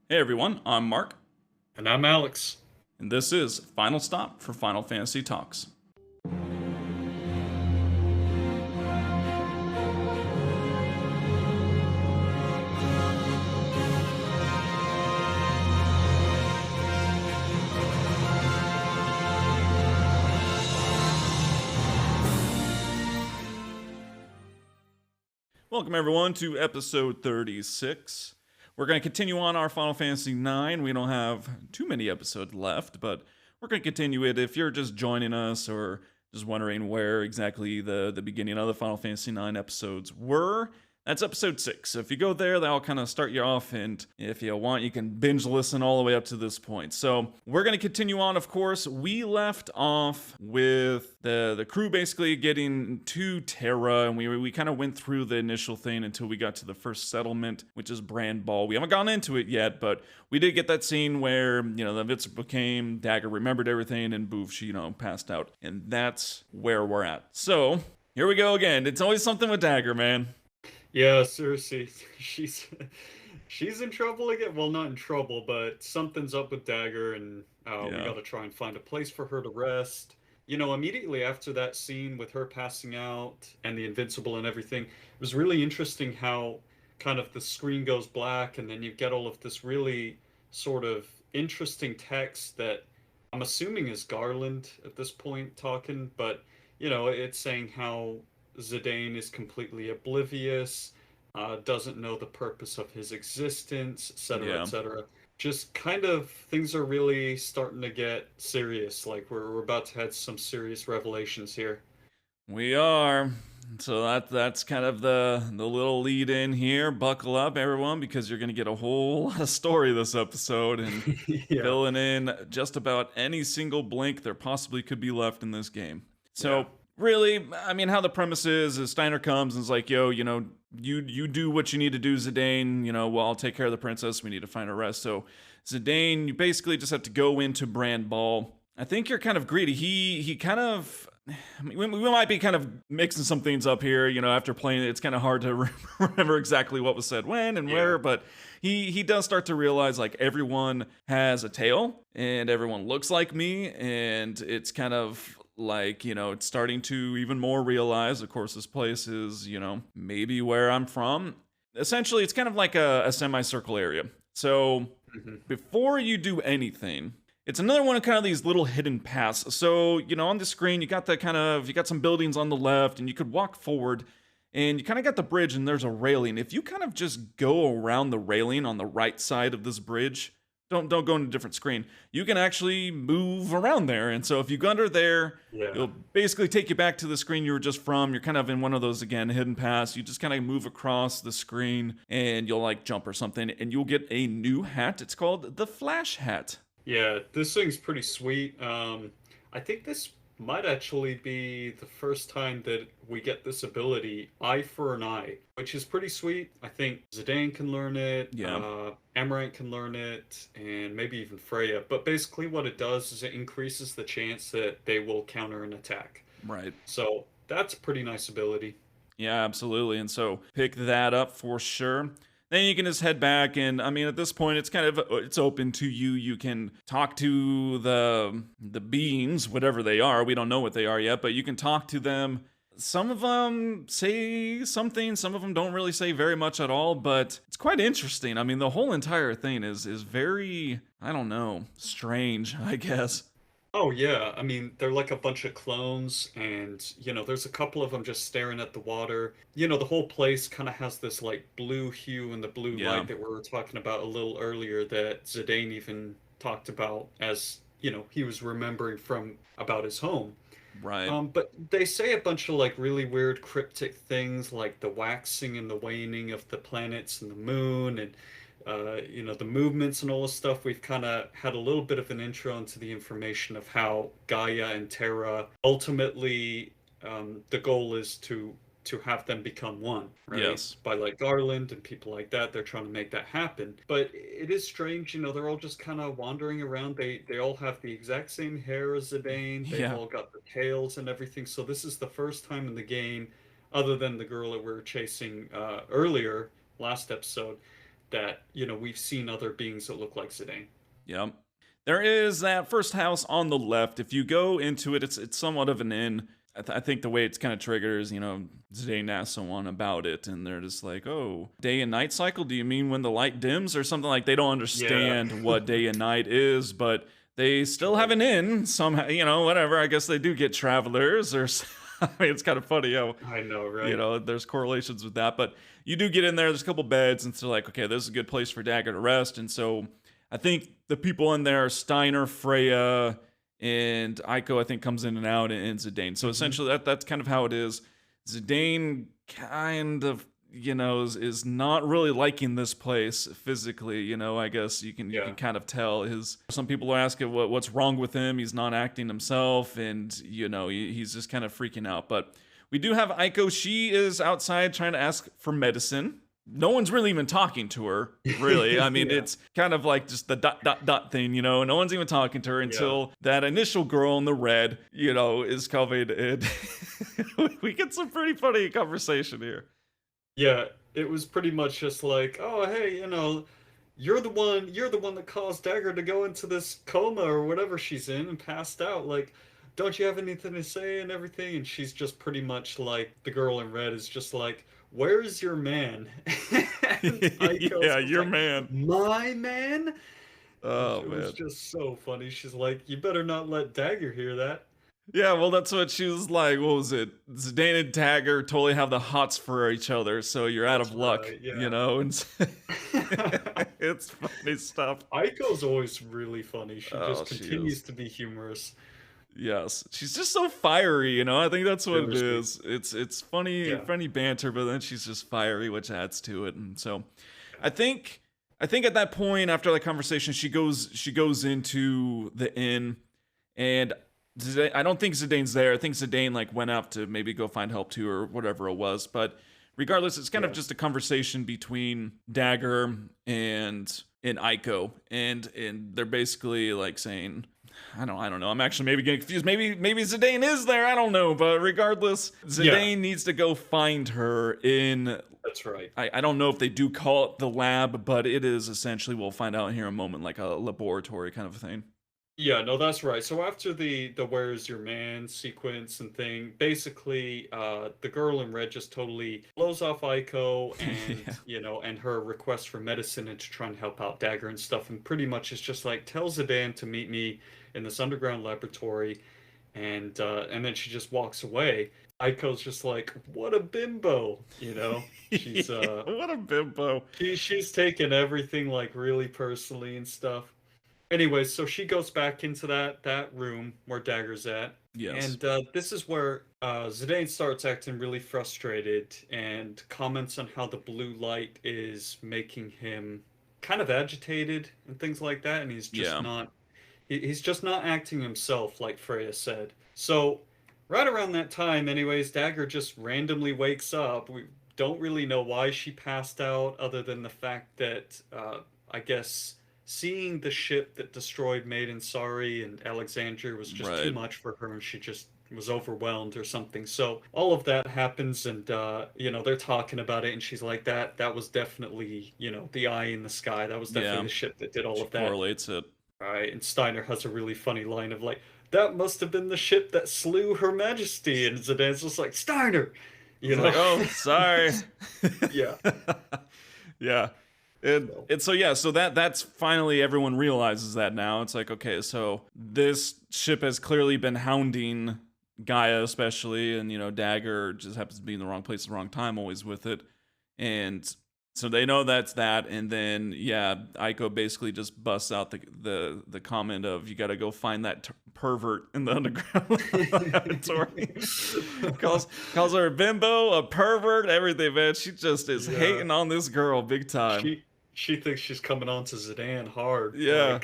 Hey everyone, I'm Mark, And I'm Alex. and this is Final Stop for Final Fantasy Talks. Welcome everyone to episode 36. We're going to continue on our Final Fantasy 9. We don't have too many episodes left, but we're going to continue it. If you're just joining us or just wondering where exactly the beginning of the Final Fantasy 9 episodes were, that's episode 6. So if you go there, that'll kind of start you off, and if you want, you can binge listen all the way up to this point. So we're going to continue on, of course. We left off with the crew basically getting to Terra, and we kind of went through the initial thing until we got to the first settlement, which is Bran. We haven't gone into it yet, but we did get that scene where, the invincible came, Dagger remembered everything, and Boof, she, passed out. And that's where we're at. So here we go again. It's always something with Dagger, man. Yeah, seriously, she's in trouble again. Well, not in trouble, but something's up with Dagger, and we Yeah. got to try and find a place for her to rest. Immediately after that scene with her passing out and the Invincible and everything, it was really interesting how kind of the screen goes black, and then you get all of this really sort of interesting text that I'm assuming is Garland at this point talking, but it's saying how Zidane is completely oblivious, doesn't know the purpose of his existence, etc., Yeah. etc. Just kind of things are really starting to get serious. Like we're about to have some serious revelations here. We are. So that's kind of the little lead in here. Buckle up, everyone, because you're gonna get a whole lot of story this episode and Yeah, filling in just about any single blank there possibly could be left in this game. yeah, So really, I mean, how the premise is Steiner comes and is like, yo, you do what you need to do, Zidane. Well, I'll take care of the princess. We need to find her rest. So Zidane, you basically just have to go into Brand Ball. I think you're kind of greedy. He kind of. I mean, we might be kind of mixing some things up here, after playing it. It's kind of hard to remember exactly what was said when and yeah, where, but he does start to realize like everyone has a tail and everyone looks like me, and it's kind of like, it's starting to even more realize, of course, this place is, maybe where I'm from. Essentially, it's kind of like a semicircle area. So hmm, before you do anything, it's another one of kind of these little hidden paths. So, on the screen, you got some buildings on the left, and you could walk forward, and you kind of got the bridge, and there's a railing. If you kind of just go around the railing on the right side of this bridge, don't go into a different screen. You can actually move around there. And so if you go under there, yeah. it'll basically take you back to the screen you were just from. You're kind of in one of those, again, hidden paths. You just kind of move across the screen and you'll like jump or something, and you'll get a new hat. It's called the Flash Hat. Yeah, this thing's pretty sweet. I think this might actually be the first time that we get this ability, Eye for an Eye, which is pretty sweet. I think Zidane can learn it, Yeah. Amaranth can learn it, and maybe even Freya. But basically, what it does is it increases the chance that they will counter an attack. Right. So that's a pretty nice ability. Yeah, absolutely. And so pick that up for sure. Then you can just head back, and I mean, at this point, it's kind of it's open to you. You can talk to the beings, whatever they are. We don't know what they are yet, but you can talk to them. Some of them say something. Some of them don't really say very much at all. But it's quite interesting. I mean, the whole entire thing is very, I don't know, strange, I guess. Oh yeah, I mean they're like a bunch of clones, and there's a couple of them just staring at the water. The whole place kind of has this like blue hue and the blue Yeah. light that we were talking about a little earlier that Zidane even talked about as he was remembering from about his home. Right. But they say a bunch of like really weird cryptic things like the waxing and the waning of the planets and the moon, and the movements and all this stuff. We've kind of had a little bit of an intro into the information of how Gaia and Terra ultimately, the goal is to have them become one, right? Yes. By like Garland and people like that, they're trying to make that happen. But it is strange, they're all just kind of wandering around. They all have the exact same hair as Zidane. They've Yeah. all got the tails and everything. So this is the first time in the game, other than the girl that we were chasing earlier last episode, that, we've seen other beings that look like Zidane. Yep. There is that first house on the left. If you go into it, it's somewhat of an inn. I think the way it's kind of triggers, Zidane asks someone about it, and they're just like, "Oh, day and night cycle? Do you mean when the light dims or something?" Like they don't Yeah. understand what day and night is, but they still have an inn somehow. Whatever. I guess they do get travelers, or I mean, it's kind of funny how I know, right? there's correlations with that. But you do get in there. There's a couple beds, and so like, okay, this is a good place for Dagger to rest, and so I think the people in there are Steiner, Freya, and Aiko, I think, comes in and out, and Zidane. So essentially, that's kind of how it is. Zidane kind of, is not really liking this place physically. I guess you can Yeah. kind of tell his. Some people are asking what's wrong with him. He's not acting himself, and he's just kind of freaking out. But we do have Aiko. She is outside trying to ask for medicine. No one's really even talking to her, really. I mean, Yeah. it's kind of like just the ... thing, No one's even talking to her until that initial girl in the red, is coming, and we get some pretty funny conversation here. Yeah, it was pretty much just like, "Oh, hey, you're the one that caused Dagger to go into this coma or whatever she's in and passed out. Like, don't you have anything to say and everything?" And she's just pretty much like, the girl in red is just like, "Where's your man?" And Aiko's Yeah, just your like, man. "My man?" Oh, It was man. just so funny. She's like, "You better not let Dagger hear that." Yeah, well, that's what she was like. What was it? Zidane and Dagger totally have the hots for each other, so you're out of That's luck, right, yeah. And it's funny stuff. Aiko's always really funny. She Oh, just she continues is. to be humorous. Yes, she's just so fiery, I think that's what Super it sweet. is. It's funny, Yeah. funny banter, but then she's just fiery, which adds to it. And so, I think, I think at that point after that conversation, she goes into the inn, and I don't think Zidane's there. I think Zidane like went out to maybe go find help too, or whatever it was. But regardless, it's kind of Yeah. just a conversation between Dagger and Aiko, and they're basically like saying, I don't know. I'm actually maybe getting confused. Maybe Zidane is there. I don't know. But regardless, Yeah, Zidane needs to go find her in. that's right. I don't know if they do call it the lab, but it is essentially, we'll find out here in a moment, like a laboratory kind of thing. Yeah, no, that's right. So after the "Where's your man" sequence and thing, basically, the girl in red just totally blows off Aiko and Yeah. and her request for medicine and to try and help out Dagger and stuff, and pretty much it's just like, "Tell Zidane to meet me in this underground laboratory," and then she just walks away. Aiko's just like, "What a bimbo," She's What a bimbo. she's taken everything like really personally and stuff. Anyway, so she goes back into that room where Dagger's at, Yes. and this is where Zidane starts acting really frustrated and comments on how the blue light is making him kind of agitated and things like that, and Yeah. he's just not acting himself, like Freya said. So right around that time, anyways, Dagger just randomly wakes up. We don't really know why she passed out, other than the fact that I guess seeing the ship that destroyed Maiden Sari and Alexandria was just too Right. much for her, and she just was overwhelmed or something. So all of that happens, and they're talking about it, and she's like, that was definitely, the eye in the sky. That was definitely Yeah. the ship that did all She of that. correlates it. Right, and Steiner has a really funny line of like, "That must have been the ship that slew Her Majesty," and Zidane's just like, "Steiner," you It's know? like, oh, sorry. Yeah. Yeah. And So, and so yeah, so that's finally everyone realizes that now. It's like, okay, so this ship has clearly been hounding Gaia, especially, and Dagger just happens to be in the wrong place at the wrong time, always with it. And so they know that's that, and then yeah, Aiko basically just busts out the comment of, you got to go find that pervert in the underground laboratory. calls her a bimbo, a pervert, everything, man. She just is yeah. hating on this girl big time. She thinks she's coming on to Zidane hard, Yeah.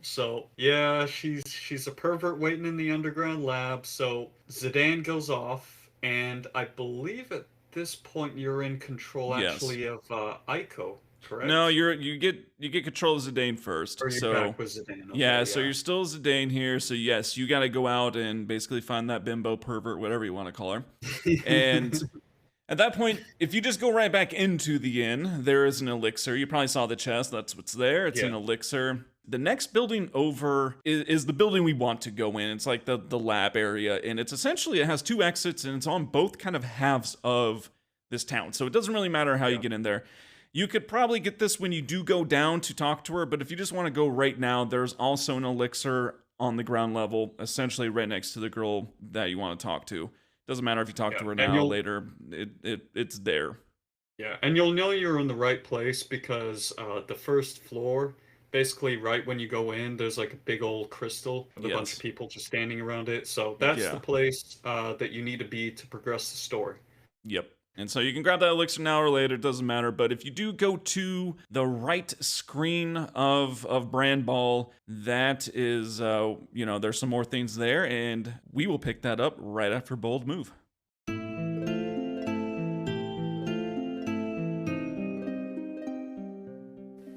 So yeah, she's a pervert waiting in the underground lab. So Zidane goes off, and I believe at this point you're in control Yes. actually of Aiko, correct? No, you get control of Zidane first. Or you're So back with Zidane. Okay, yeah, so you're still Zidane here. So yes, you got to go out and basically find that bimbo, pervert, whatever you want to call her. And At that point, if you just go right back into the inn, there is an elixir. You probably saw the chest. That's what's there. It's Yeah. an elixir. The next building over is the building we want to go in. It's like the lab area, and it's essentially, it has 2 exits, and it's on both kind of halves of this town. So it doesn't really matter how you get in there. You could probably get this when you do go down to talk to her, but if you just want to go right now, there's also an elixir on the ground level, essentially right next to the girl that you want to talk to. Doesn't matter if you talk to her now or later. It's there. Yeah, and you'll know you're in the right place because the first floor, basically right when you go in, there's like a big old crystal with a bunch of people just standing around it. So that's the place that you need to be to progress the story. Yep. And so you can grab that elixir now or later, it doesn't matter. But if you do go to the right screen of Bran Ball, that is, there's some more things there, and we will pick that up right after Bold Move.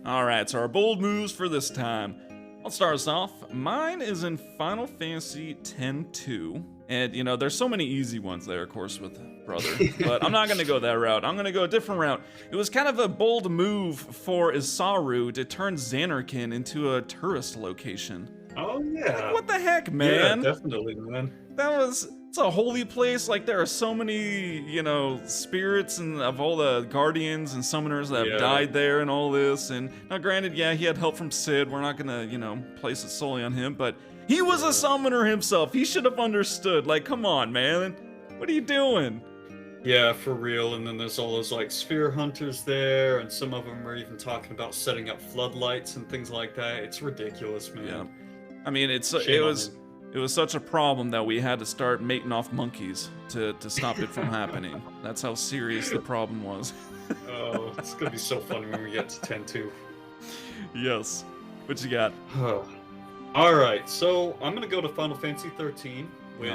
All right, so our bold moves for this time. I'll start us off. Mine is in Final Fantasy X-2. And, there's so many easy ones there, of course, with Brother. But I'm not going to go that route. I'm going to go a different route. It was kind of a bold move for Isaru to turn Xanarkand into a tourist location. Oh, yeah. Like, what the heck, man? Yeah, definitely, man. It's a holy place. Like, there are so many, spirits and of all the guardians and summoners that have died there and all this. And now, granted, he had help from Cid. We're not going to, place it solely on him, but he was a summoner himself. He should have understood. Like, come on, man. What are you doing? Yeah, for real. And then there's all those, like, sphere hunters there, and some of them are even talking about setting up floodlights and things like that. It's ridiculous, man. Yeah. I mean, it was such a problem that we had to start mating off monkeys to stop it from happening. That's how serious the problem was. Oh, it's gonna be so funny when we get to 10-2. Yes. What you got? Alright, so I'm gonna go to Final Fantasy 13, which,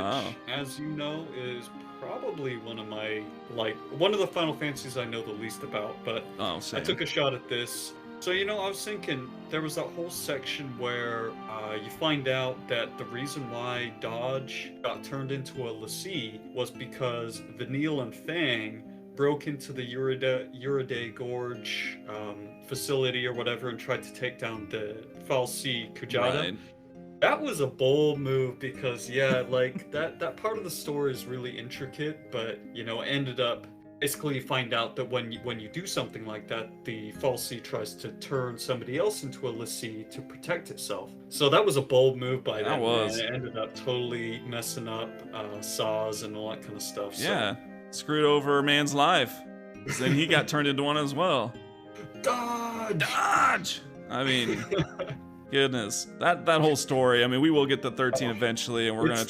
as you know, is probably one of the Final Fantasies I know the least about, but I took a shot at this. So, I was thinking, there was that whole section where you find out that the reason why Dodge got turned into a lessee was because Vanille and Fang broke into the Uriday Gorge facility or whatever and tried to take down the fal'Cie Kuja. Right. That was a bold move because, that part of the story is really intricate, but, ended up... Basically, you find out that when you do something like that, the fal'Cie tries to turn somebody else into a lessee to protect itself. So that was a bold move by them. And it ended up totally messing up saws and all that kind of stuff. Yeah, screwed over a man's life. Then he got turned into one as well. Dodge! I mean, goodness, that whole story. I mean, we will get to 13 eventually, and we're gonna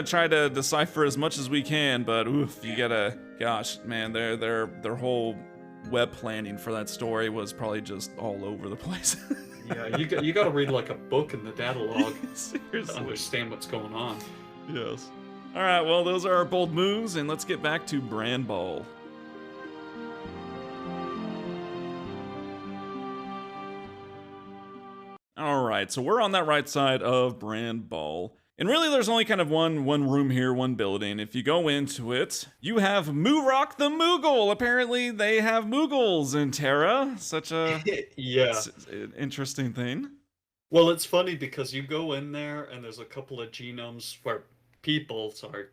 try to decipher as much as we can. But oof, you gotta. Gosh, man, their whole web planning for that story was probably just all over the place. Yeah, you got to read like a book in the data log to understand what's going on. Yes. All right, well, those are our bold moves, and let's get back to Bran Ball. All right, so we're on that right side of Bran Ball. And really, there's only kind of one room here, one building. If you go into it, you have Murok the Moogle. Apparently, they have Moogles in Terra. Such a interesting thing. Well, it's funny because you go in there and there's a couple of genomes where people, sorry.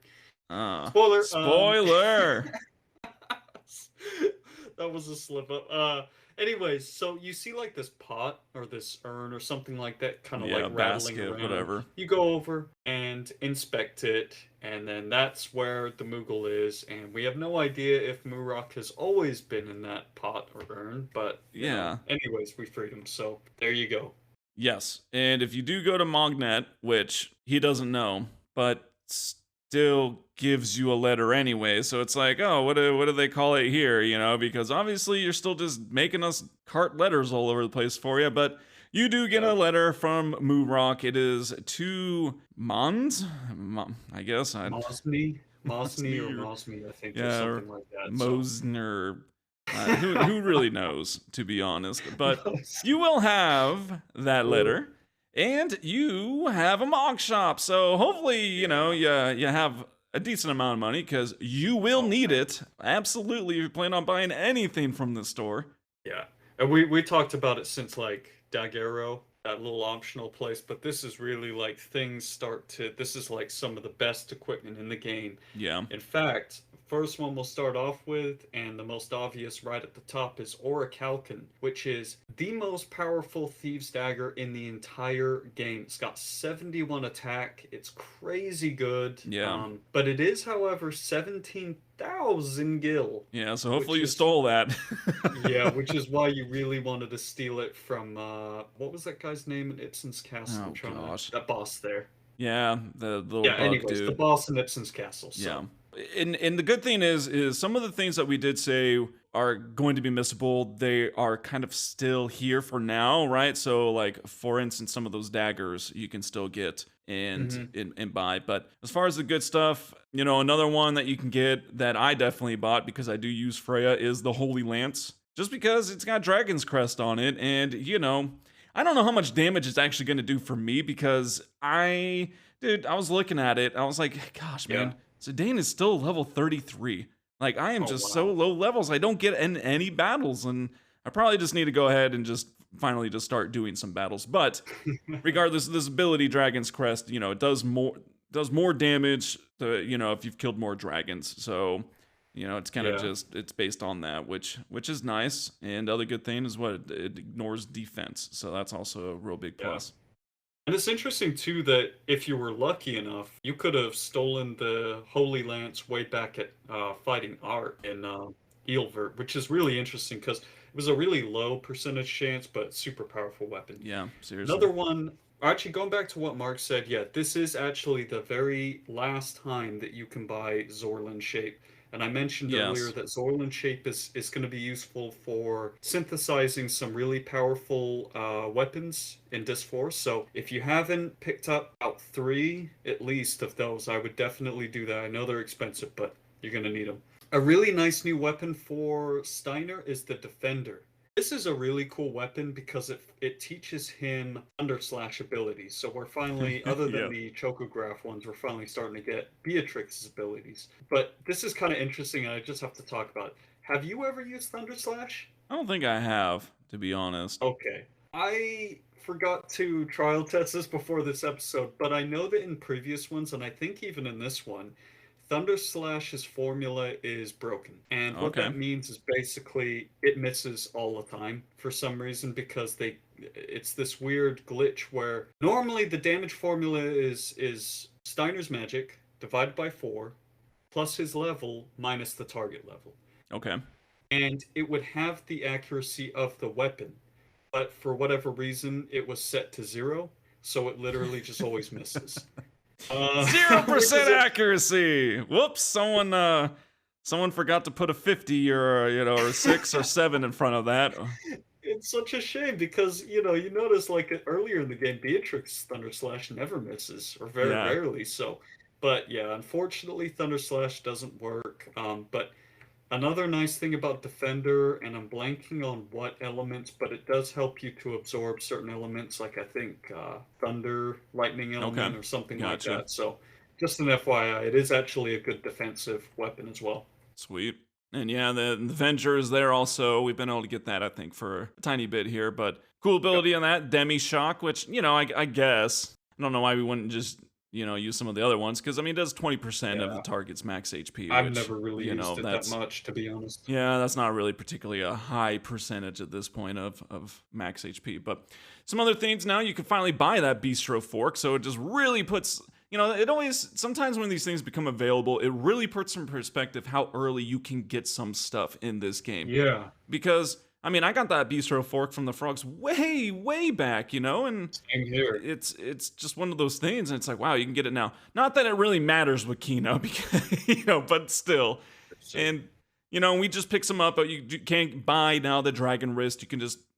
Spoiler! That was a slip up. Anyways, so you see like this pot or this urn or something like that, kind of like rattling basket, around. Whatever. You go over and inspect it, and then that's where the Moogle is. And we have no idea if Murok has always been in that pot or urn, but anyways, we freed him. So there you go. Yes, and if you do go to Mognet, which he doesn't know, but still gives you a letter anyway, so it's like, oh, what do they call it here, because obviously you're still just making us cart letters all over the place for you, but you do get a letter from Murok. It is to Mons, I guess. Mosny or Mosme, I think, or something like that. Mosner. Who really knows, to be honest, but you will have that letter. And you have a Mog shop, so hopefully, you have a decent amount of money because you will Oh, need it. Absolutely, if you plan on buying anything from the store. yeah. And we talked about it since like Daguerreo, that little optional place, but this is really like things start to this is like some of the best equipment in the game. Yeah. In fact, first one we'll start off with, and the most obvious right at the top is Orichalcon, which is the most powerful Thieves' Dagger in the entire game. It's got 71 attack. It's crazy good. Yeah. But it is, however, 17,000 gil, Yeah, so hopefully which you is stole that. yeah, which is why you really wanted to steal it from what was that guy's name in Ibsen's castle? I'm Oh trying gosh. to that boss there. Yeah, the little Yeah, bug anyways, the dude. boss in Ibsen's castle. Yeah. So And the good thing is some of the things that we did say are going to be missable, they are kind of still here for now, right? So like for instance, some of those daggers you can still get and mhm. and buy. But as far as the good stuff, another one that you can get that I definitely bought because I do use Freya is the Holy Lance. Just because it's got Dragon's Crest on it, and I don't know how much damage it's actually going to do for me because dude, I was looking at it. I was like, gosh, Yeah. man, Zidane is still level 33. Like, I am Oh just so wow. low levels. I don't get in any battles, and I probably just need to go ahead and just finally just start doing some battles. But regardless of this ability, Dragon's Crest, it does more damage to, if you've killed more dragons. So, it's kind of Yeah. just it's based on that, which is nice. And the other good thing is what it ignores defense. So that's also a real big Yeah. plus. And it's interesting too that if you were lucky enough, you could have stolen the Holy Lance way back at Fighting Art in Eelvert, which is really interesting because it was a really low percentage chance, but super powerful weapon. Yeah, seriously. Another one, actually going back to what Mark said, yeah, this is actually the very last time that you can buy Zorlin Shape. And I mentioned earlier Yes. that Zorlin Shape is going to be useful for synthesizing some really powerful weapons in Disc 4. So if you haven't picked up about 3 at least of those, I would definitely do that. I know they're expensive, but you're going to need them. A really nice new weapon for Steiner is the Defender. This is a really cool weapon because it teaches him Underslash abilities. So we're finally, other than Yeah. the Chocograph ones, we're finally starting to get Beatrix's abilities. But this is kind of interesting, and I just have to talk about it. Have you ever used Thunderslash? I don't think I have, to be honest. Okay. I forgot to trial test this before this episode, but I know that in previous ones, and I think even in this one, Thunder Slash's formula is broken. And what Okay. that means is basically it misses all the time for some reason because it's this weird glitch where normally the damage formula is Steiner's magic divided by 4 plus his level minus the target level. Okay. And it would have the accuracy of the weapon, but for whatever reason it was set to 0, so it literally just always misses. Zero Which is percent accuracy. Whoops! Someone forgot to put a 50 or or a 6 or 7 in front of that. it's such a shame because you notice like earlier in the game, Beatrix Thunder Slash never misses or very Yeah. rarely. So, but yeah, unfortunately, Thunder Slash doesn't work. But another nice thing about Defender, and I'm blanking on what elements, but it does help you to absorb certain elements, like I think Thunder, Lightning Okay. element, or something like Gotcha. that. So, just an FYI, it is actually a good defensive weapon as well. Sweet. And yeah, the Avenger is there also. We've been able to get that, I think, for a tiny bit here. But cool Yep. ability on that. Demi Shock, which, I guess. I don't know why we wouldn't just, use some of the other ones. Because, it does 20% of the Yeah, target's max HP, I've which, never really used it that that's. much, to be honest. Yeah, that's not really particularly a high percentage at this point of max HP. But some other things now, you can finally buy that Bistro Fork. So it just really puts, it always, sometimes when these things become available, it really puts in perspective how early you can get some stuff in this game. Yeah, Because, I got that Bistro Fork from the frogs way, way back, and same here. it's just one of those things. And it's like, wow, you can get it now. Not that it really matters with Kino, because, but still. So, And we just pick some up, but you can't buy now the Dragon Wrist.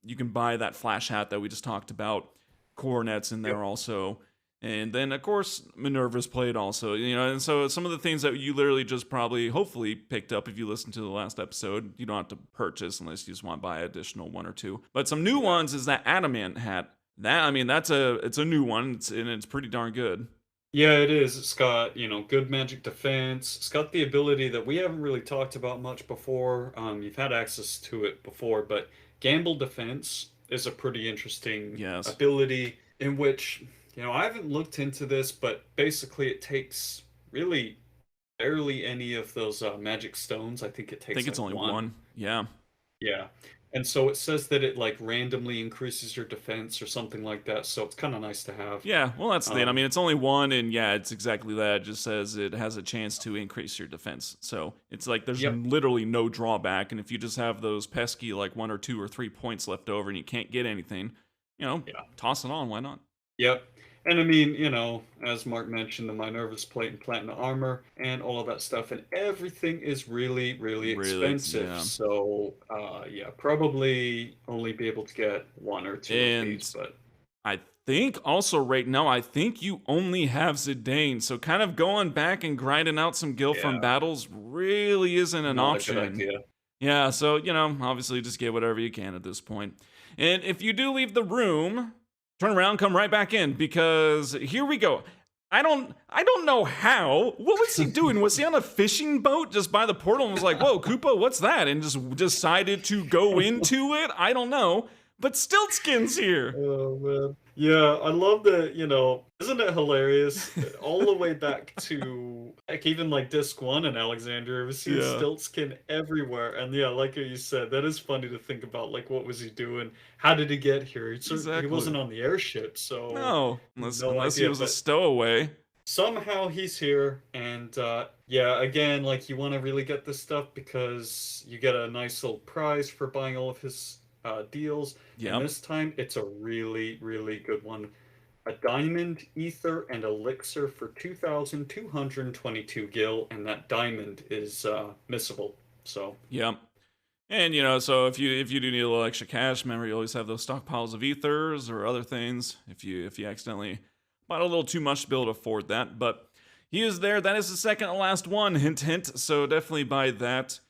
You can buy that flash hat that we just talked about. Coronets in there yep. also. And then of course Minerva's played also. And so some of the things that you literally just probably hopefully picked up if you listened to the last episode, you don't have to purchase unless you just want to buy additional 1 or 2. But some new ones is that Adamant hat. That it's a new one, and it's pretty darn good. Yeah, it is. It's got, good magic defense. It's got the ability that we haven't really talked about much before. You've had access to it before, but gamble defense is a pretty interesting Yes. ability in which, I haven't looked into this, but basically it takes really barely any of those magic stones. I think it I think takes it's like only one. one. Yeah. Yeah. And so it says that it like randomly increases your defense or something like that. So it's kind of nice to have. Yeah, well, that's the thing. I Um, mean, it's only one, and yeah, it's exactly that. It just says it has a chance to increase your defense. So it's like there's yep. literally no drawback. And if you just have those pesky, like 1 or 2 or 3 points left over and you can't get anything, Yeah. toss it on. Why not? Yep. And I mean, as Mark mentioned, the Minerva's plate and platinum armor and all of that stuff, and everything is really, really Really, expensive. yeah. So, yeah, probably only be able to get one or two of these, And but I think also right now, I think you only have Zidane. So kind of going back and grinding out some guild from yeah, battles really isn't an not a good option. idea. Yeah, so, obviously just get whatever you can at this point. And if you do leave the room, turn around, come right back in because here we go. I don't know how. What was he doing? Was he on a fishing boat just by the portal and was like, "Whoa, Koopa, what's that?" and just decided to go into it? I don't know. But Stiltskin's here. Oh man. Yeah, I love that, isn't it hilarious? All the way back to like even like disc one in Alexandria, we've seen Yeah, Stiltskin everywhere. And yeah, like you said, that is funny to think about. Like, what was he doing? How did he get here? He exactly. wasn't on the airship, so No, unless no unless he idea. was a But stowaway. somehow he's here, and yeah, again, like you want to really get this stuff because you get a nice little prize for buying all of his deals, and Yep. this time it's a really, really good one. A diamond, ether, and elixir for 2,222 gil, and that diamond is missable. So, Yep. And so if you do need a little extra cash, remember you always have those stockpiles of ethers or other things. If you accidentally bought a little too much to be able to afford that, but he is there. That is the second to last one. Hint, hint. So definitely buy that.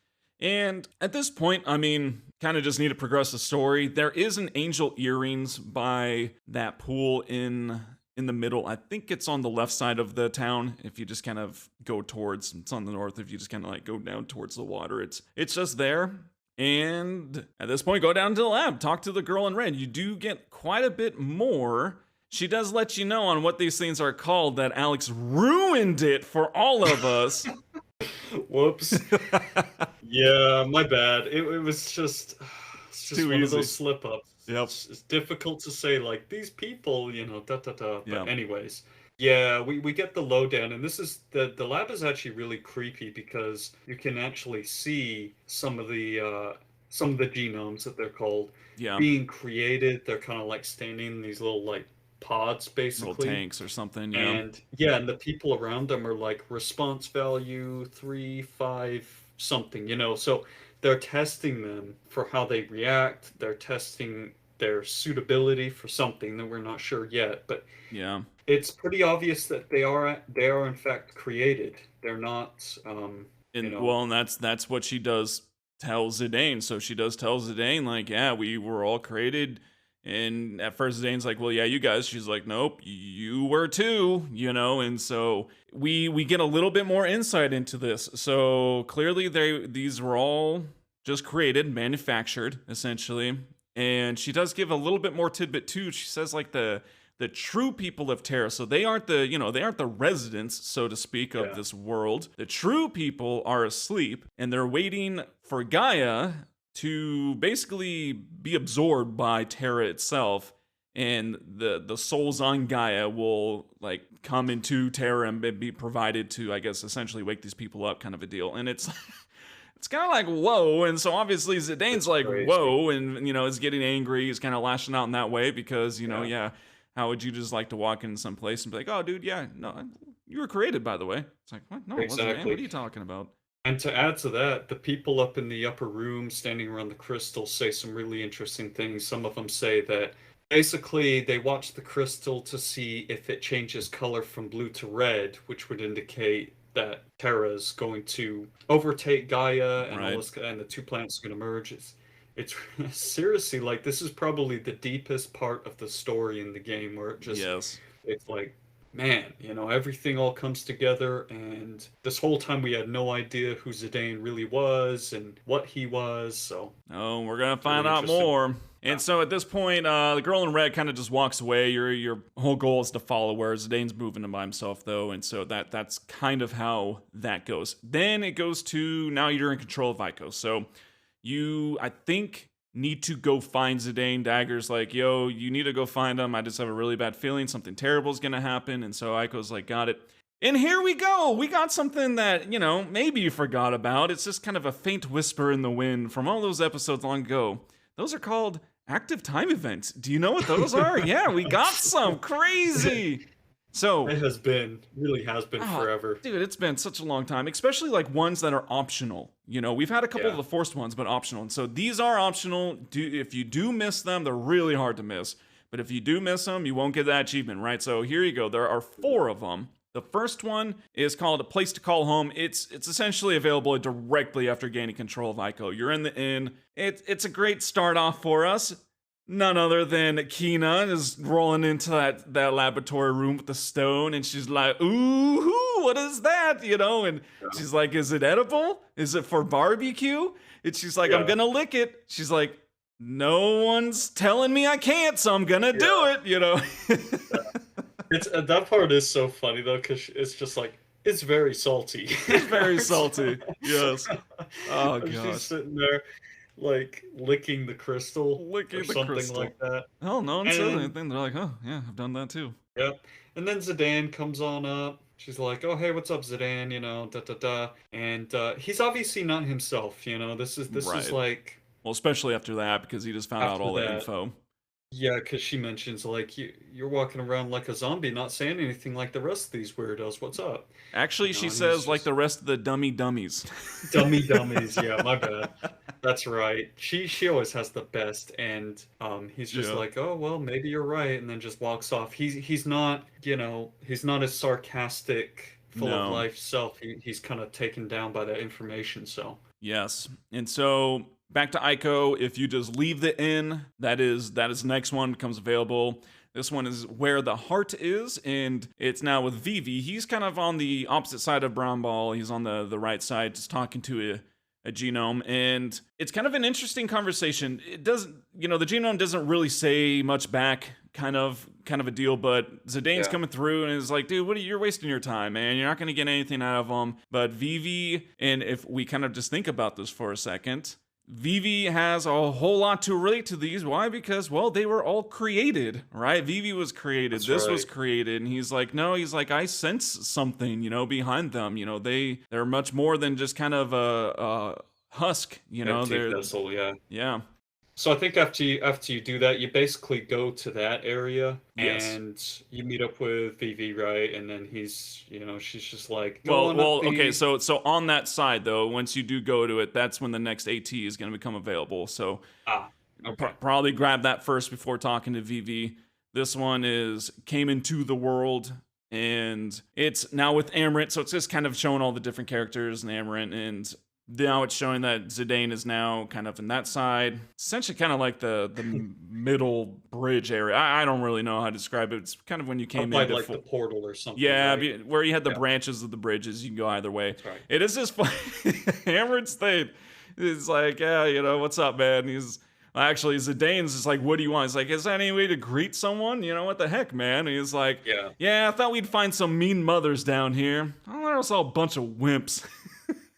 And at this point, I mean, kind of just need to progress the story. There is an angel earrings by that pool in the middle. I think it's on the left side of the town. If you just kind of go towards, it's on the north. If you just kind of like go down towards the water, it's just there. And at this point, go down to the lab, talk to the girl in red. You do get quite a bit more. She does let you know on what these things are called that Alex ruined it for all of us. whoops. Yeah, my bad. It was just it's It's just too one of easy. those slip ups. Yep. It's difficult to say like these people, da da da. But Yep. anyways, yeah, we get the lowdown, and this is the lab is actually really creepy because you can actually see some of the genomes that they're called Yeah. being created. They're kind of like standing in these little like pods Little basically. tanks or something. Yeah. And yeah, and the people around them are like response value 3, 5, something, So they're testing them for how they react. They're testing their suitability for something that we're not sure yet. But Yeah. it's pretty obvious that they are in fact created. They're not, you And know, well, and that's what she does tell Zidane. So she does tell Zidane, like, yeah, we were all created. And at first Zidane's like, well, yeah, you guys. She's like, nope, you were too, And so we get a little bit more insight into this. So clearly these were all just created, manufactured, essentially. And she does give a little bit more tidbit too. She says like the true people of Terra. So they aren't the residents, so to speak, of yeah, this world. The true people are asleep and they're waiting for Gaia to basically be absorbed by Terra itself. And the souls on Gaia will like come into Terra and be provided to, I guess, essentially wake these people up, kind of a deal. And it's it's kind of like whoa, and so obviously Zidane's it's like crazy. whoa, and is getting angry. He's kind of lashing out in that way because Yeah, yeah, how would you just like to walk in some place and be like, oh, dude, yeah, no, you were created by the way. It's like what? No, it wasn't, man. What exactly. are you talking about? And to add to that, the people up in the upper room standing around the crystal say some really interesting things. Some of them say that basically they watch the crystal to see if it changes color from blue to red, which would indicate that Terra is going to overtake Gaia and all Right? this, and the two planets are going to merge. It's seriously like this is probably the deepest part of the story in the game where Yes. it's like man, everything all comes together, and this whole time we had no idea who Zidane really was and what he was, so Oh, we're gonna it's really find out interesting. more. And so at this point, the girl in red kind of just walks away. Your whole goal is to follow her. Zidane's moving him by himself though, and so that's kind of how that goes. Then it goes to now you're in control of Ico. So you, I think, need to go find Zidane. Dagger's like, yo, you need to go find him. I just have a really bad feeling something terrible is gonna happen. And so Ico's like, got it. And here we go. We got something that, maybe you forgot about. It's just kind of a faint whisper in the wind from all those episodes long ago. Those are called active time events. Do you know what those are? Yeah, we got some. Crazy. So, It really has been forever. dude, it's been such a long time, especially like ones that are optional. We've had a couple of Yeah. the forced ones, but optional. And so these are optional. If you do miss them, they're really hard to miss. But if you do miss them, you won't get that achievement, right? So here you go. There are 4 of them. The first one is called A Place to Call Home. It's essentially available directly after gaining control of Ico. You're in the inn. It's a great start off for us. None other than Kina is rolling into that laboratory room with the stone, and she's like, ooh, what is that? And she's like, is it edible? Is it for barbecue? And she's like, I'm Yeah. gonna lick it. She's like, no one's telling me I can't, so I'm gonna do it. It's that part is so funny though, because it's just like it's very salty. It's very salty. Yes. Oh And she's gosh. sitting there like licking the crystal Licking or the something crystal. like that. Hell, no one says And anything. They're like, oh yeah, I've done that too. yeah, and then Zidane comes on up. She's like, "Oh, hey, what's up, Zidane? Da da da." And he's obviously not himself. This is Right. like Well, especially after that because he just found out after all the that. info. Yeah, because she mentions like you're walking around like a zombie, not saying anything like the rest of these weirdos. What's up? Actually, she And he's says like just the rest of the dummies. dummy dummies. Yeah, my bad. That's right. She always has the best, and he's just Yeah. like, oh well, maybe you're right, and then just walks off. He's not he's not his sarcastic, full of No. life self. He's kind of taken down by that information. So Yes. And so back to Ico, if you just leave the inn, that is the next one becomes available. This one is Where the Heart Is, and it's now with Vivi. He's kind of on the opposite side of Brown Ball. He's on the right side, just talking to a genome, and it's kind of an interesting conversation. It doesn't, the genome doesn't really say much back, kind of a deal, but Zidane's yeah, coming through and is like, dude, you're wasting your time, man. You're not going to get anything out of them. But Vivi, and if we kind of just think about this for a second, Vivi has a whole lot to relate to these. Why? Because, well, they were all created, right? Vivi was created. that's This was right. created. And he's like, no, he's like, I sense something, behind them. They're much more than just kind of a husk, Empty they're, vessel. Yeah. yeah. So I think after you do that, you basically go to that area Yes. and you meet up with Vivi, right? And then she's just like, go Well, on up okay. the So on that side though, once you do go to it, that's when the next AT is going to become available. So ah, okay, probably grab that first before talking to Vivi. This one came into the world, and it's now with Amaranth. So it's just kind of showing all the different characters in Amaranth, and now it's showing that Zidane is now kind of in that side, essentially kind of like the middle bridge area. I don't really know how to describe it. It's kind of when you up came by in like the before. portal or something, Yeah, right? where you had the Yeah, branches of the bridges, you can go either way. that's right. It is just funny. Amaranth's thing is like, yeah, what's up, man? Actually, Zidane's just like, what do you want? He's like, is there any way to greet someone? What the heck, man? And he's like, Yeah, yeah, I thought we'd find some mean mothers down here. Oh, there's all a bunch of wimps.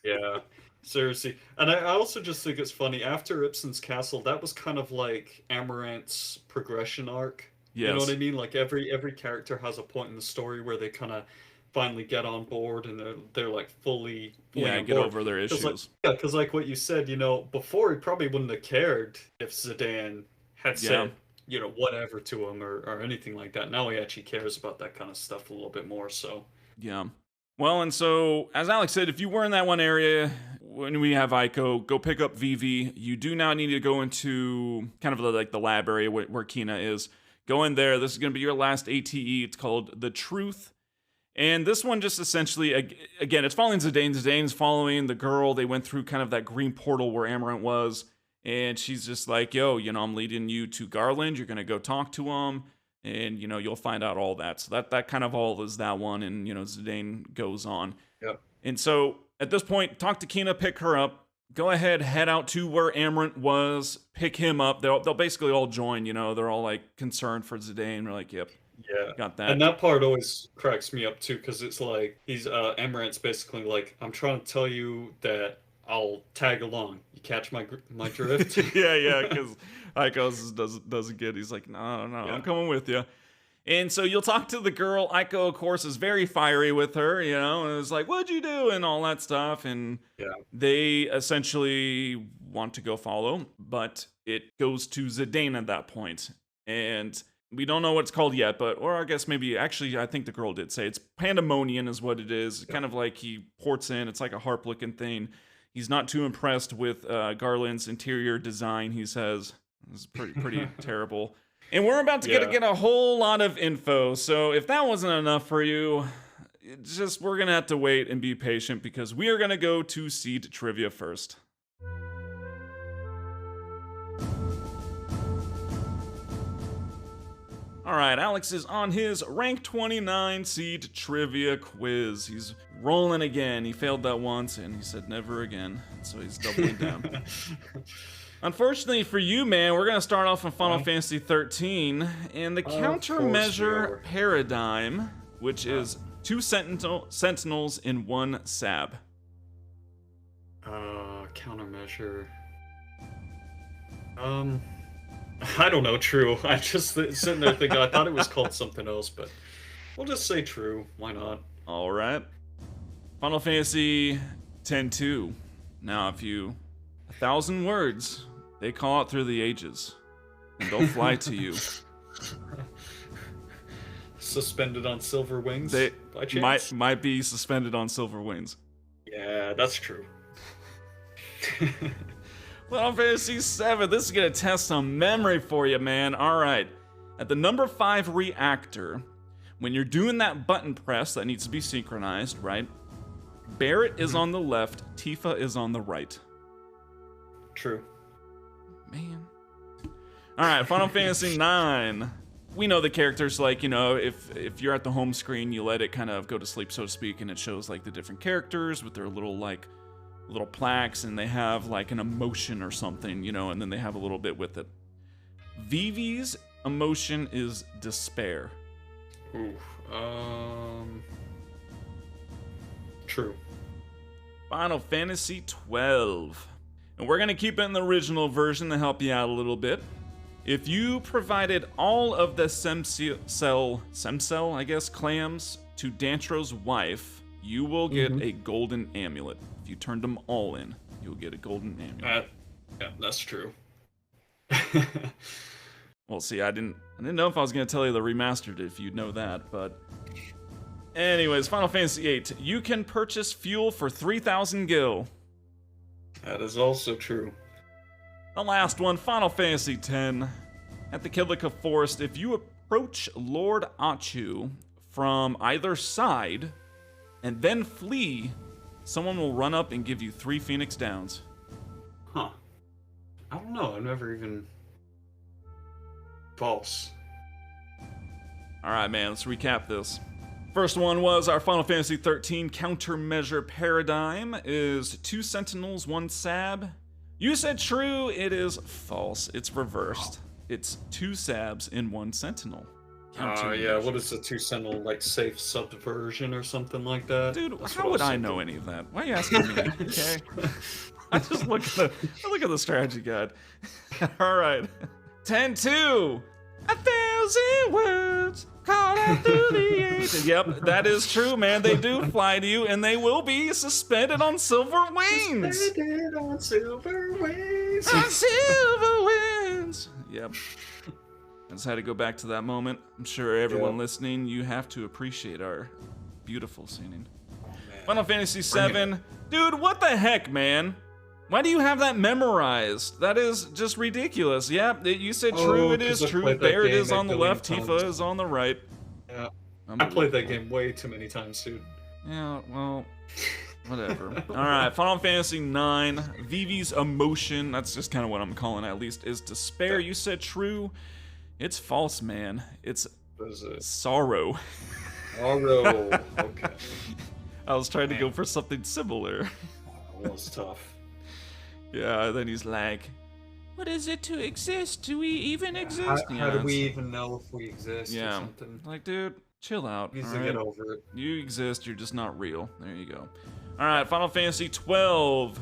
yeah. Seriously. And I also just think it's funny. After Ibsen's Castle, that was kind of like Amaranth's progression arc. You know what I Yes. mean? Like every character has a point in the story where they kind of finally get on board and they're like fully Yeah, on get board. over their Because like issues. yeah, because like what you said, before he probably wouldn't have cared if Zidane had Yeah. said, whatever to him or anything like that. Now he actually cares about that kind of stuff a little bit more. So Yeah. Well, and so as Alex said, if you were in that one area when we have Ico, go pick up Vivi. You do now need to go into kind of like the lab area where Kina is. Go in there. This is going to be your last ATE. It's called The Truth. And this one just essentially, again, it's following Zidane. Zidane's following the girl. They went through kind of that green portal where Amaranth was. And she's just like, yo, I'm leading you to Garland. You're going to go talk to him. and you'll find out all that. So that kind of all is that one, and Zidane goes on. Yep. And so at this point, talk to Kina, pick her up. Go ahead, head out to where Amarant was, pick him up. They'll basically all join. They're all like concerned for Zidane. We're like, yep, yeah, got that. And that part always cracks me up too, because it's like he's Amarant's basically like, I'm trying to tell you that I'll tag along. You catch my drift? yeah, because Aiko doesn't get. He's like, no, I'm coming with you. And so you'll talk to the girl. Aiko, of course, is very fiery with her, and it's like, what'd you do? And all that stuff. And they essentially want to go follow, but it goes to Zidane at that point. And we don't know what it's called yet, or I guess maybe, actually, I think the girl did say it's Pandemonium is what it is. Kind of like he ports in. It's like a harp-looking thing. He's not too impressed with Garland's interior design, he says. It's pretty terrible. And we're about to get a whole lot of info, so if that wasn't enough for you, we're going to have to wait and be patient, because we are going to go to seed trivia first. All right, Alex is on his rank 29 seed trivia quiz. He's rolling again. He failed that once, and he said never again, so he's doubling down. Unfortunately for you, man, we're going to start off in Final Fantasy 13, and the countermeasure paradigm, which is 2 sentinels in 1 sab. Countermeasure. I don't know, true. I just sitting there thinking, I thought it was called something else, but we'll just say true. Why not? All right. Final Fantasy 10-2. Now, if you 1,000 words, they call out through the ages, and they'll fly to you. Suspended on silver wings? They by chance? might be suspended on silver wings. Yeah, that's true. Final Fantasy 7, this is going to test some memory for you, man. All right. At the number 5 reactor, when you're doing that button press that needs to be synchronized, right? Barrett is on the left, Tifa is on the right. True. Man. All right, Final Fantasy 9. We know the characters, like, if you're at the home screen, you let it kind of go to sleep, so to speak, and it shows, like, the different characters with their little plaques, and they have, like, an emotion or something, and then they have a little bit with it. Vivi's emotion is despair. Ooh, true. Final Fantasy 12. And we're going to keep it in the original version to help you out a little bit. If you provided all of the Semcell, I guess, clams to Dantro's wife, you will get a golden amulet. If you turned them all in, you'll get a golden amulet. Yeah, that's true. Well, see, I didn't know if I was going to tell you the remastered if you'd know that, but... Anyways, Final Fantasy VIII. You can purchase fuel for 3,000 gil. That is also true. The last one, Final Fantasy X. At the Kilika Forest, if you approach Lord Achu from either side and then flee, someone will run up and give you 3 Phoenix Downs. Huh. I don't know. I've never even... False. Alright, man, let's recap this. First one was our Final Fantasy 13 countermeasure paradigm is 2 sentinels, 1 sab. You said true, it is false. It's reversed. It's 2 sabs in 1 sentinel. Yeah, what is the 2 sentinel, like, safe subversion or something like that? Dude, how would I know any of that? Why are you asking me? Okay. I just look at the strategy guide. Alright. 10-2. 1,000 words called out through the ages. Yep, that is true, man. They do fly to you, and they will be suspended on silver wings. Suspended on silver wings. On silver wings. Yep. I just had to go back to that moment. I'm sure everyone listening, you have to appreciate our beautiful singing. Oh, Final Fantasy VII. Dude, what the heck, man? Why do you have that memorized? That is just ridiculous. Yeah, you said true, it is true. Barrett is on the left, Tifa is on the right. Yeah, I played that game way too many times, dude. Yeah, well, whatever. Alright, Final Fantasy IX. Vivi's emotion, that's just kind of what I'm calling it, at least, is despair. You said true. It's false, man. It's What is it? sorrow. Aro. Okay. I was trying to go Man. for something similar. That was tough. Yeah, then he's like, what is it to exist? Do we even exist? How do we even know if we exist or Yeah. something? Like, dude, chill out. Needs all to right? get over it. You exist, you're just not real. There you go. All right, Final Fantasy 12.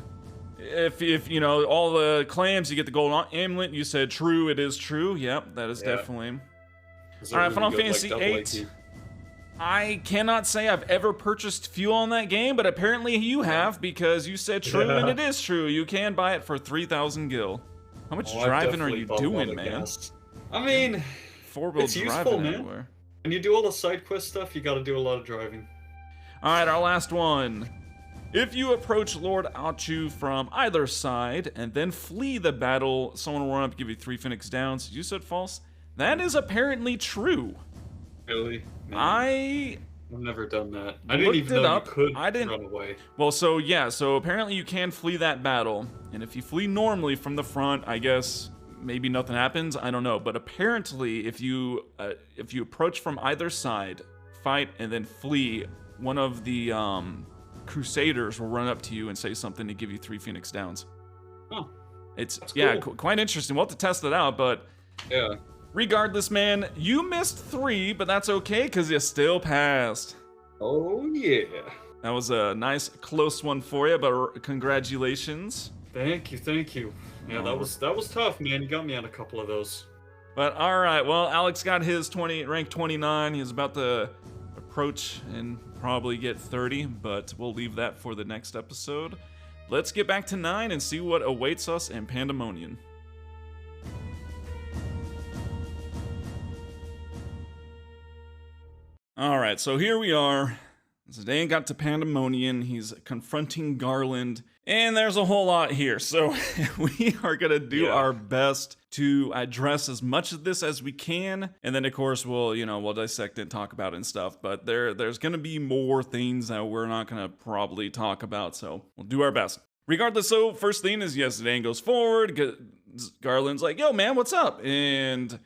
If you know all the claims, you get the gold amulet. You said true, it is true. Yep, that is Yeah. definitely. Is it All right, really Final good, like Fantasy double 8. AP? I cannot say I've ever purchased fuel on that game, but apparently you have because you said true, and it is true. You can buy it for 3,000 gil. How much I've driving are definitely you bought a lot doing, of man? gas. I mean, Four-wheel it's driving useful, man. everywhere. when you do all the side quest stuff, you got to do a lot of driving. All right, our last one. If you approach Lord Achu from either side and then flee the battle, someone will run up and give you 3 Phoenix Downs. You said false. That is apparently true. Really? Man, I've never done that. I didn't looked even it know up. you could I didn't- run away. Well, so yeah, so apparently you can flee that battle, and if you flee normally from the front, I guess maybe nothing happens. I don't know, but apparently if you approach from either side, fight and then flee, one of the Crusaders will run up to you and say something to give you 3 Phoenix Downs. Oh, It's that's yeah, cool. quite interesting. We'll have to test it out, but Yeah. regardless, man, you missed 3, but that's okay because you still passed. Oh yeah. That was a nice close one for you, but congratulations. Thank you, thank you. Yeah, Oh. that was tough, man. You got me on a couple of those. But all right, well, Alex got his rank 29. He's about to approach and probably get 30, but we'll leave that for the next episode. Let's get back to 9 and see what awaits us in Pandemonium. All right, so here we are. Zidane got to Pandemonium. He's confronting Garland, and there's a whole lot here. So we are gonna do our best to address as much of this as we can, and then of course we'll dissect it and talk about it and stuff. But there's gonna be more things that we're not gonna probably talk about, so we'll do our best. Regardless, so first thing is yes, Zidane goes forward. Garland's like, yo man, what's up? And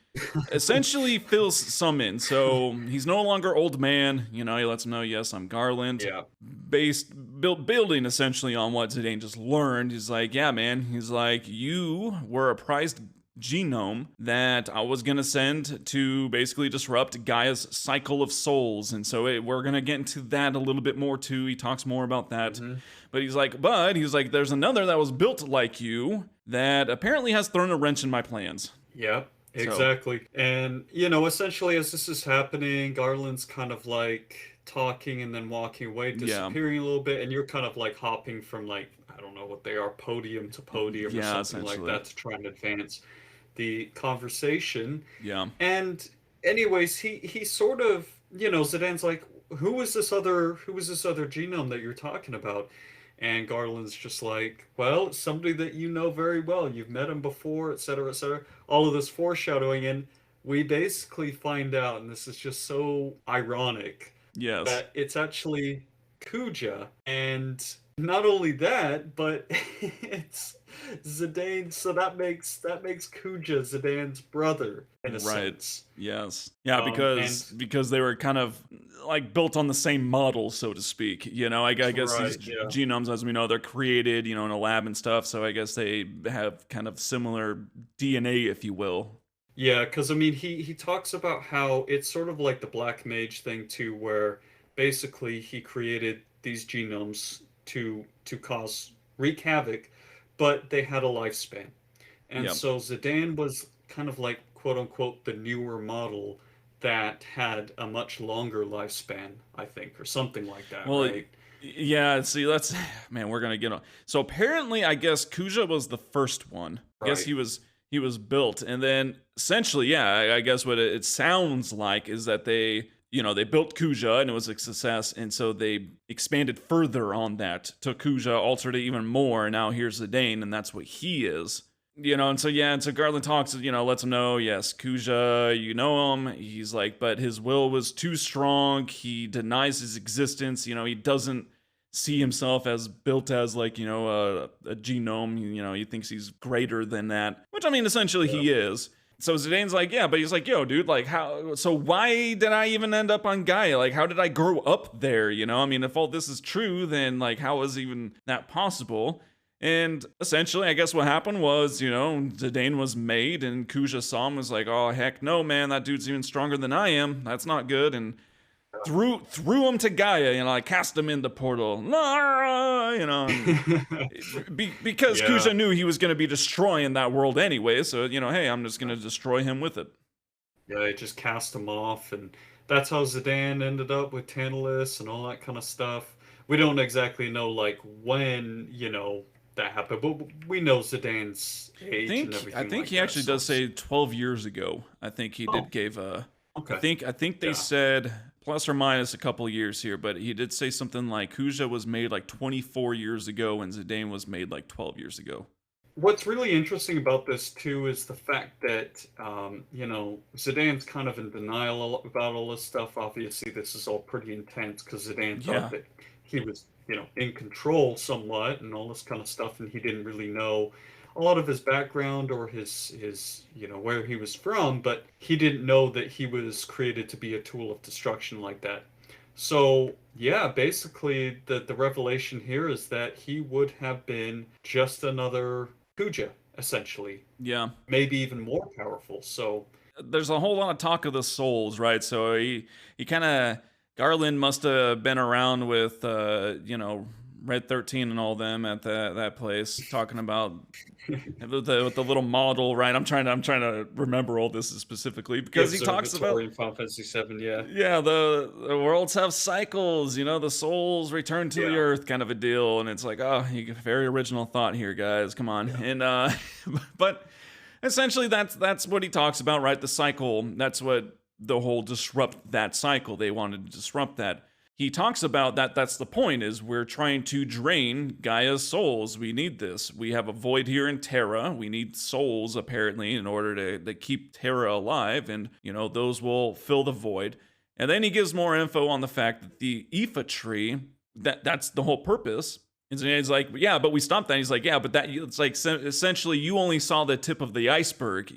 essentially feels summoned. So he's no longer old man. He lets him know, yes, I'm Garland. Yeah. Building essentially on what Zidane just learned. He's like, yeah, man. He's like, you were a prized genome that I was going to send to basically disrupt Gaia's cycle of souls. And so we're going to get into that a little bit more too. He talks more about that. Mm-hmm. But he's like, there's another that was built like you that apparently has thrown a wrench in my plans. Yeah, exactly. So. And, essentially as this is happening, Garland's kind of like talking and then walking away, disappearing a little bit. And you're kind of like hopping from I don't know what they are, podium to podium or something like that to try and advance the conversation. Yeah. And anyways, he sort of, Zidane's like, who is this other genome that you're talking about? And Garland's just like, well, somebody that you know very well. You've met him before, etc., etc. All of this foreshadowing, and we basically find out, and this is just so ironic, that it's actually Kuja. And not only that, but it's Zidane. So that makes Kuja Zidane's brother in a sense. Yes. Yeah, because they were kind of like built on the same model, so to speak. I guess these genomes, as we know, they're created, in a lab and stuff. So I guess they have kind of similar DNA, if you will. Yeah, because he talks about how it's sort of like the Black Mage thing too, where basically he created these genomes to wreak havoc, but they had a lifespan. And so Zidane was kind of like, quote unquote, the newer model that had a much longer lifespan, I think, or something like that. Well, right? Yeah, see, man, we're gonna get on. So apparently, I guess Kuja was the first one. I guess he was built, and then essentially, I guess what it sounds like is that they built Kuja and it was a success, and so they expanded further on that, took Kuja, altered it even more, and now here's Zidane, and that's what he is. And so Garland talks, lets him know, yes, Kuja, you know him. He's like, but his will was too strong. He denies his existence. He doesn't see himself as built as a genome. He thinks he's greater than that, which essentially he is. So Zidane's like, yeah, but he's like, yo, dude, like, how? So why did I even end up on Gaia? Like, how did I grow up there? You know, I mean, if all this is true, then like, how is even that possible? And essentially, I guess what happened was, Zidane was made, and Kuja saw him, was like, oh heck no, man, that dude's even stronger than I am. That's not good. And threw him to Gaia, like cast him in the portal, because Yeah. Kuja knew he was going to be destroying that world anyway. So hey, I'm just going to destroy him with it. Yeah, they just cast him off, and that's how Zidane ended up with Tantalus and all that kind of stuff. We don't exactly know like when, that happened, but we know Zidane's age and I everything think like he that. actually So does say 12 years ago. I think he oh, did gave a. okay. I think they Yeah. said plus or minus a couple of years here, but he did say something like Kuja was made like 24 years ago and Zidane was made like 12 years ago. What's really interesting about this too is the fact that Zidane's kind of in denial about all this stuff. Obviously, this is all pretty intense because Zidane Yeah. thought that he was in control somewhat and all this kind of stuff, and he didn't really know a lot of his background or his where he was from, but he didn't know that he was created to be a tool of destruction like that. So yeah, basically the revelation here is that he would have been just another Kuja, essentially. Yeah. Maybe even more powerful. So There's a whole lot of talk of the souls, right? So he kind of Garland must have been around with Red 13 and all them at that place talking about with the little model, right? I'm trying to remember all this specifically the because he talks about observatory in Final Fantasy VII, yeah. yeah, the worlds have cycles, the souls return to the Yeah. earth kind of a deal, and it's like, oh, very original thought here, guys. Come on. Yeah. And but essentially that's what he talks about, right? The cycle. That's what the whole disrupt that cycle. They wanted to disrupt that. He talks about that. That's the point. Is we're trying to drain Gaia's souls. We need this. We have a void here in Terra. We need souls apparently in order to keep Terra alive, and those will fill the void. And then he gives more info on the fact that the Aoife tree. That's the whole purpose. And he's like, yeah, but we stopped that. He's like, yeah, but it's like essentially you only saw the tip of the iceberg.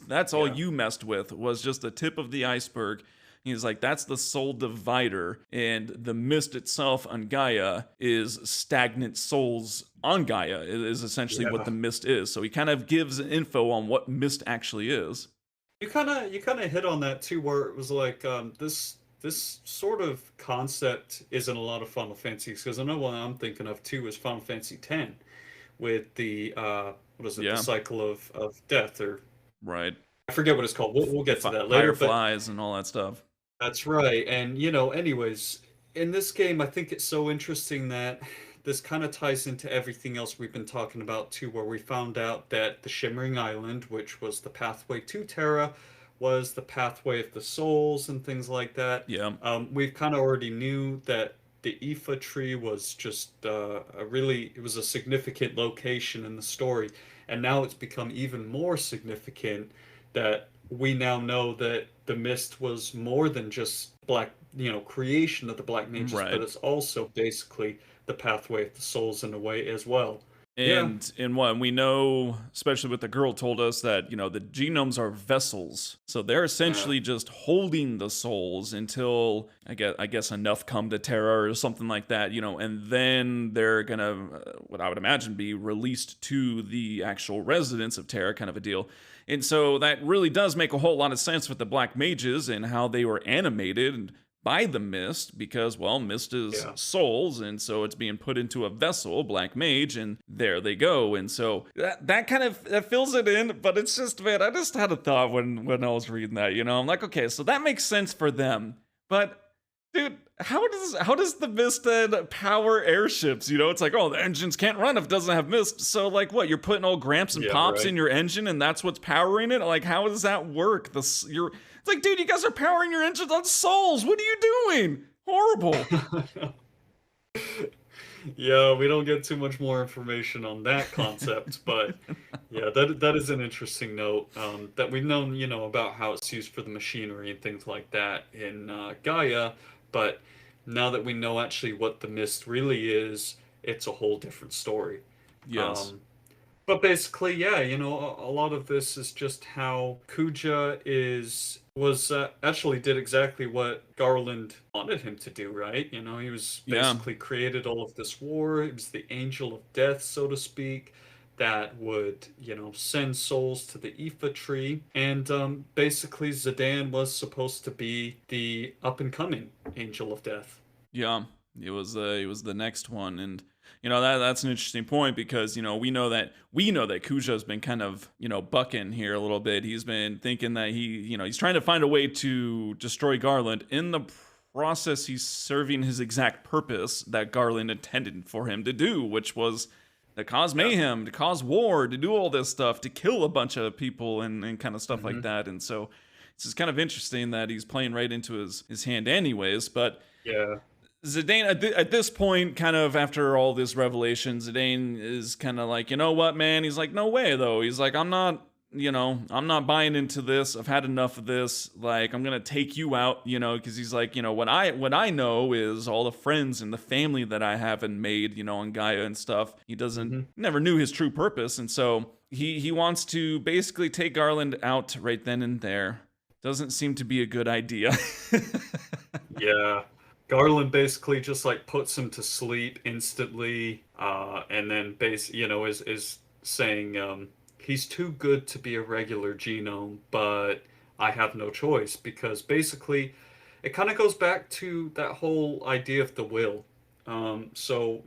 That's all you messed with was just the tip of the iceberg. He's like, that's the soul divider, and the mist itself on Gaia is stagnant souls on Gaia. It is essentially what the mist is. So he kind of gives info on what mist actually is. You kind of hit on that too, where it was like this sort of concept is in a lot of Final Fantasies, because I know what I'm thinking of too is Final Fantasy X with the what is it, the cycle of death, or right. I forget what it's called. We'll get to that later. Fireflies and all that stuff. That's right. And anyways, in this game, I think it's so interesting that this kind of ties into everything else we've been talking about too, where we found out that the Shimmering Island, which was the pathway to Terra, was the pathway of the souls and things like that. Yeah. We've kind of already knew that the Aoife tree was just it was a significant location in the story, and now it's become even more significant that we now know that the mist was more than just creation of the black mages, right. but it's also basically the pathway of the souls in a way as well. And in what we know, especially what the girl told us, that the genomes are vessels, so they're essentially just holding the souls until I guess enough come to Terra or something like that, and then they're gonna, what I would imagine, be released to the actual residents of Terra, kind of a deal. And so that really does make a whole lot of sense with the black mages and how they were animated by the mist, because mist is souls, and so it's being put into a vessel, black mage, and there they go. And so that kind of that fills it in. But it's just, man, I just had a thought when I was reading that. I'm like, okay, so that makes sense for them, but dude, how does the mist then power airships? It's like, oh, the engines can't run if it doesn't have mist. So like, what, you're putting all Gramps and Pops in your engine, and that's what's powering it? Like, how does that work? It's like, dude, you guys are powering your engines on souls. What are you doing? Horrible. Yeah, we don't get too much more information on that concept, but yeah, that is an interesting note, that we've known, about how it's used for the machinery and things like that in Gaia, but now that we know actually what the mist really is, it's a whole different story. Yes. But basically, yeah, a lot of this is just how Kuja was actually did exactly what Garland wanted him to do, right? He was Yeah. basically created all of this war. He was the angel of death, so to speak, that would, send souls to the Ifa tree. And basically, Zidane was supposed to be the up and coming angel of death. Yeah, it was the next one, and that's an interesting point because we know that Kuja's been kind of bucking here a little bit. He's been thinking that he's trying to find a way to destroy Garland. In the process, he's serving his exact purpose that Garland intended for him to do, which was to cause mayhem, to cause war, to do all this stuff, to kill a bunch of people and kind of stuff like Hmm. that. And so it's just kind of interesting that he's playing right into his hand, anyways, but. Yeah. Zidane at this point, kind of after all this revelation, Zidane is kind of like, you know what, man? He's like, no way, though. He's like, I'm not buying into this. I've had enough of this. Like, I'm gonna take you out, because he's like, what I know is all the friends and the family that I haven't made, on Gaia and stuff. He doesn't Hmm. never knew his true purpose, and so he wants to basically take Garland out right then and there. Doesn't seem to be a good idea. Yeah. Garland basically just like puts him to sleep instantly, and then is saying he's too good to be a regular genome, but I have no choice because basically it kind of goes back to that whole idea of the will. So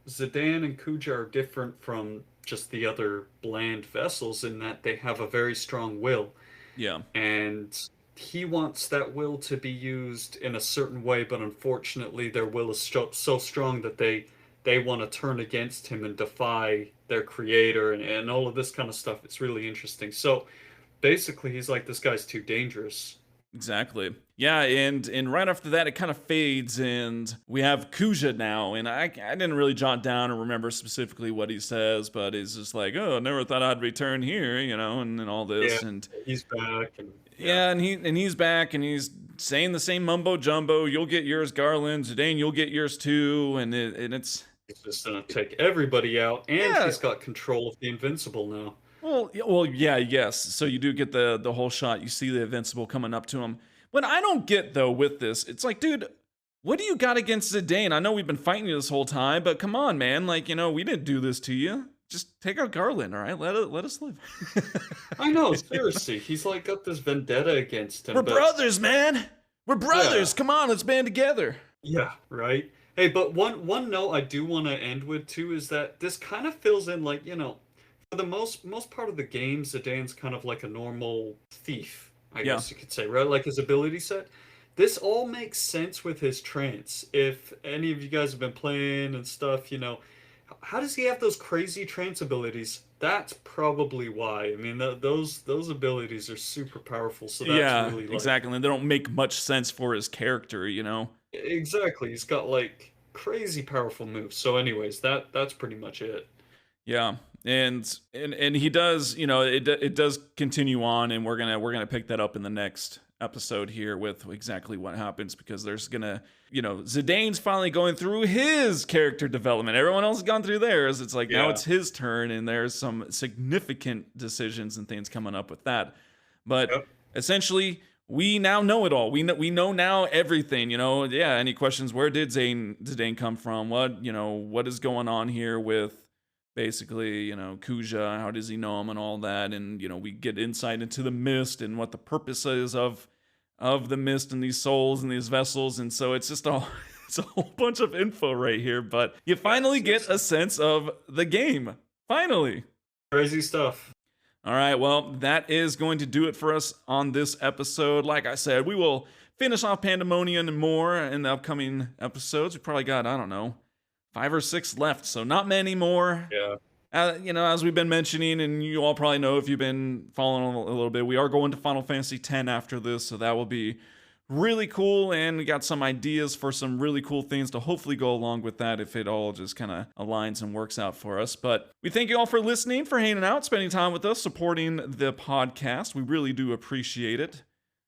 Zidane and Kuja are different from just the other bland vessels in that they have a very strong will, Yeah. and he wants that will to be used in a certain way, but unfortunately their will is so strong that they want to turn against him and defy their creator and all of this kind of stuff. It's really interesting. So basically he's like, this guy's too dangerous. Exactly. Yeah, and right after that, it kind of fades, and we have Kuja now. And I didn't really jot down or remember specifically what he says, but he's just like, oh, never thought I'd return here, and all Yeah, this, and he's back, and yeah, yeah, and he's back, and he's saying the same mumbo jumbo. You'll get yours, Garland. Zidane, you'll get yours too, and it's he's just gonna take everybody out, and yeah. he's got control of the invincible now. Well, yeah, yes. So you do get the whole shot. You see the Invincible coming up to him. What I don't get though with this, it's like, dude, what do you got against Zidane? I know we've been fighting you this whole time, but come on, man. Like, we didn't do this to you. Just take out Garland, all right? Let us live. I know, seriously, he's like got this vendetta against We're him, but brothers, man. We're yeah. brothers. Come on, let's band together. Yeah, right. Hey, but one note I do want to end with too is that this kind of fills in like, for the most part of the game, Zidane's kind of like a normal thief, I Yeah. guess you could say, right? Like his ability set. This all makes sense with his trance. If any of you guys have been playing and stuff, how does he have those crazy trance abilities? That's probably why. I mean, those abilities are super powerful, so that's Yeah, really like exactly. And they don't make much sense for his character. exactly. He's got like crazy powerful moves. So anyways, that's pretty much it. Yeah, and he does, it does continue on, and we're gonna pick that up in the next episode here with exactly what happens because there's gonna, Zidane's finally going through his character development. Everyone else has gone through theirs. It's like now Yeah. it's his turn, and there's some significant decisions and things coming up with that. But Yep. essentially, we now know it all. We know now everything. Yeah. Any questions? Where did Zidane come from? What is going on here with basically, Kuja, how does he know him and all that, and we get insight into the mist and what the purpose is of the mist and these souls and these vessels, and so it's just a it's a whole bunch of info right here, but you Yeah, finally get seriously. a sense of the game. Finally. Crazy stuff. All right, well, that is going to do it for us on this episode. Like I said, we will finish off Pandemonium and more in the upcoming episodes. We probably got, I don't know, 5 or 6 left, so not many more. Yeah. As we've been mentioning, and you all probably know if you've been following a little bit, we are going to Final Fantasy X after this, so that will be really cool, and we got some ideas for some really cool things to hopefully go along with that if it all just kind of aligns and works out for us. But we thank you all for listening, for hanging out, spending time with us, supporting the podcast. We really do appreciate it.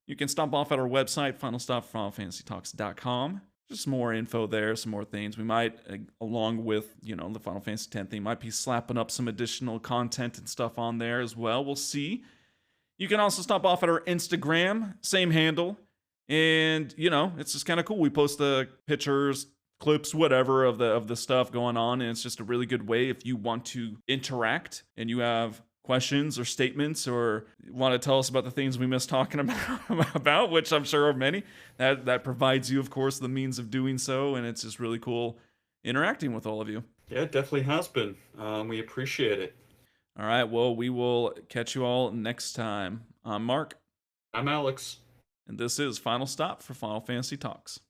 You can stop off at our website, finalstopfinalfantasytalks.com. just more info there, some more things. We might, along with, the Final Fantasy X theme, might be slapping up some additional content and stuff on there as well. We'll see. You can also stop off at our Instagram, same handle. And, it's just kind of cool. We post the pictures, clips, whatever of the stuff going on. And it's just a really good way if you want to interact and you have questions or statements or want to tell us about the things we missed talking about, which I'm sure are many. That provides you, of course, the means of doing so. And it's just really cool interacting with all of you. Yeah, it definitely has been. We appreciate it. All right. Well, we will catch you all next time. I'm Mark. I'm Alex. And this is Final Stop for Final Fantasy Talks.